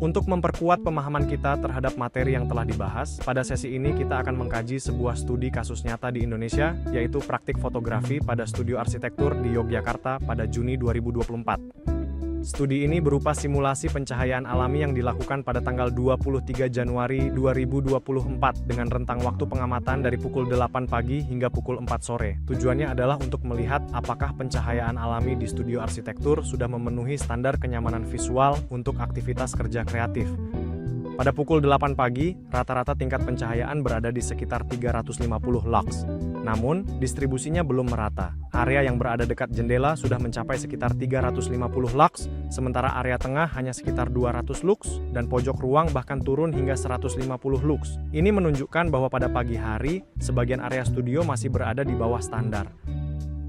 Untuk memperkuat pemahaman kita terhadap materi yang telah dibahas, pada sesi ini kita akan mengkaji sebuah studi kasus nyata di Indonesia, yaitu praktik fotografi pada studio arsitektur di Yogyakarta pada Juni 2024. Studi ini berupa simulasi pencahayaan alami yang dilakukan pada tanggal 23 Januari 2024 dengan rentang waktu pengamatan dari pukul 8 pagi hingga pukul 4 sore. Tujuannya adalah untuk melihat apakah pencahayaan alami di studio arsitektur sudah memenuhi standar kenyamanan visual untuk aktivitas kerja kreatif. Pada pukul 8 pagi, rata-rata tingkat pencahayaan berada di sekitar 350 lux. Namun, distribusinya belum merata. Area yang berada dekat jendela sudah mencapai sekitar 350 lux, sementara area tengah hanya sekitar 200 lux, dan pojok ruang bahkan turun hingga 150 lux. Ini menunjukkan bahwa pada pagi hari, sebagian area studio masih berada di bawah standar.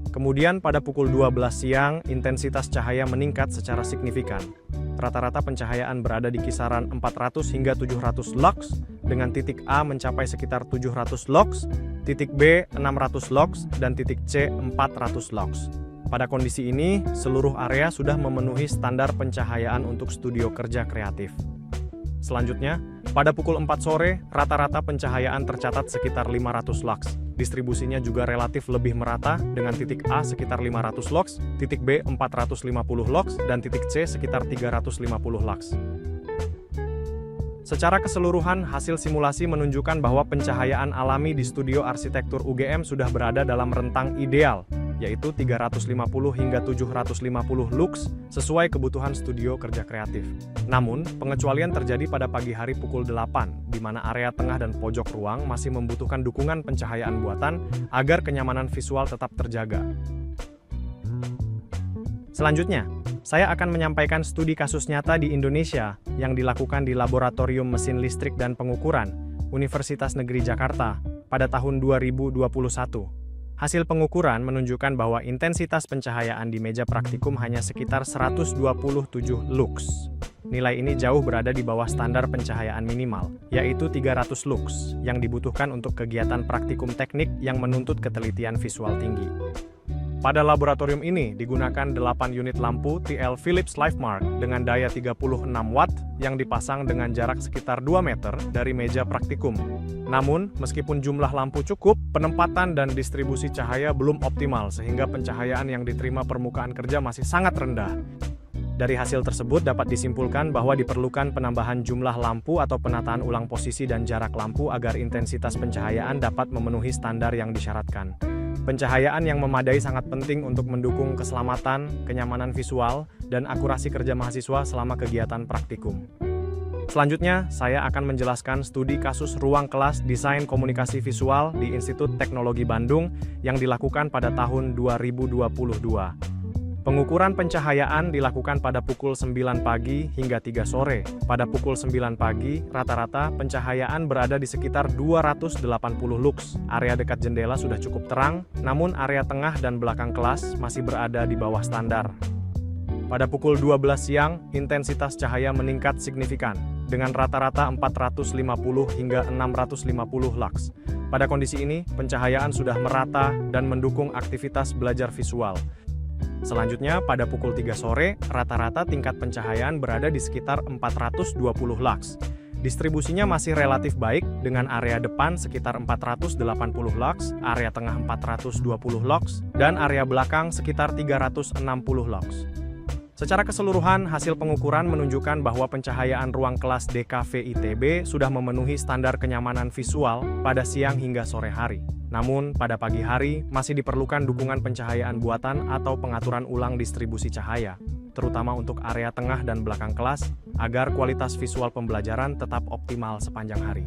Kemudian pada pukul 12 siang, intensitas cahaya meningkat secara signifikan. Rata-rata pencahayaan berada di kisaran 400 hingga 700 lux, dengan titik A mencapai sekitar 700 lux, titik B 600 lux, dan titik C 400 lux. Pada kondisi ini, seluruh area sudah memenuhi standar pencahayaan untuk studio kerja kreatif. Selanjutnya, pada pukul 4 sore, rata-rata pencahayaan tercatat sekitar 500 lux. Distribusinya juga relatif lebih merata, dengan titik A sekitar 500 lux, titik B 450 lux, dan titik C sekitar 350 lux. Secara keseluruhan, hasil simulasi menunjukkan bahwa pencahayaan alami di studio arsitektur UGM sudah berada dalam rentang ideal, yaitu 350 hingga 750 lux, sesuai kebutuhan studio kerja kreatif. Namun, pengecualian terjadi pada pagi hari pukul 8, di mana area tengah dan pojok ruang masih membutuhkan dukungan pencahayaan buatan agar kenyamanan visual tetap terjaga. Selanjutnya, saya akan menyampaikan studi kasus nyata di Indonesia yang dilakukan di Laboratorium Mesin Listrik dan Pengukuran, Universitas Negeri Jakarta, pada tahun 2021. Hasil pengukuran menunjukkan bahwa intensitas pencahayaan di meja praktikum hanya sekitar 127 lux. Nilai ini jauh berada di bawah standar pencahayaan minimal, yaitu 300 lux, yang dibutuhkan untuk kegiatan praktikum teknik yang menuntut ketelitian visual tinggi. Pada laboratorium ini digunakan 8 unit lampu TL Philips LifeMark dengan daya 36 watt yang dipasang dengan jarak sekitar 2 meter dari meja praktikum. Namun, meskipun jumlah lampu cukup, penempatan dan distribusi cahaya belum optimal sehingga pencahayaan yang diterima permukaan kerja masih sangat rendah. Dari hasil tersebut dapat disimpulkan bahwa diperlukan penambahan jumlah lampu atau penataan ulang posisi dan jarak lampu agar intensitas pencahayaan dapat memenuhi standar yang disyaratkan. Pencahayaan yang memadai sangat penting untuk mendukung keselamatan, kenyamanan visual, dan akurasi kerja mahasiswa selama kegiatan praktikum. Selanjutnya, saya akan menjelaskan studi kasus ruang kelas desain komunikasi visual di Institut Teknologi Bandung yang dilakukan pada tahun 2022. Pengukuran pencahayaan dilakukan pada pukul 9 pagi hingga 3 sore. Pada pukul 9 pagi, rata-rata pencahayaan berada di sekitar 280 lux. Area dekat jendela sudah cukup terang, namun area tengah dan belakang kelas masih berada di bawah standar. Pada pukul 12 siang, intensitas cahaya meningkat signifikan, dengan rata-rata 450 hingga 650 lux. Pada kondisi ini, pencahayaan sudah merata dan mendukung aktivitas belajar visual. Selanjutnya, pada pukul 3 sore, rata-rata tingkat pencahayaan berada di sekitar 420 lux. Distribusinya masih relatif baik, dengan area depan sekitar 480 lux, area tengah 420 lux, dan area belakang sekitar 360 lux. Secara keseluruhan, hasil pengukuran menunjukkan bahwa pencahayaan ruang kelas DKV ITB sudah memenuhi standar kenyamanan visual pada siang hingga sore hari. Namun, pada pagi hari masih diperlukan dukungan pencahayaan buatan atau pengaturan ulang distribusi cahaya, terutama untuk area tengah dan belakang kelas, agar kualitas visual pembelajaran tetap optimal sepanjang hari.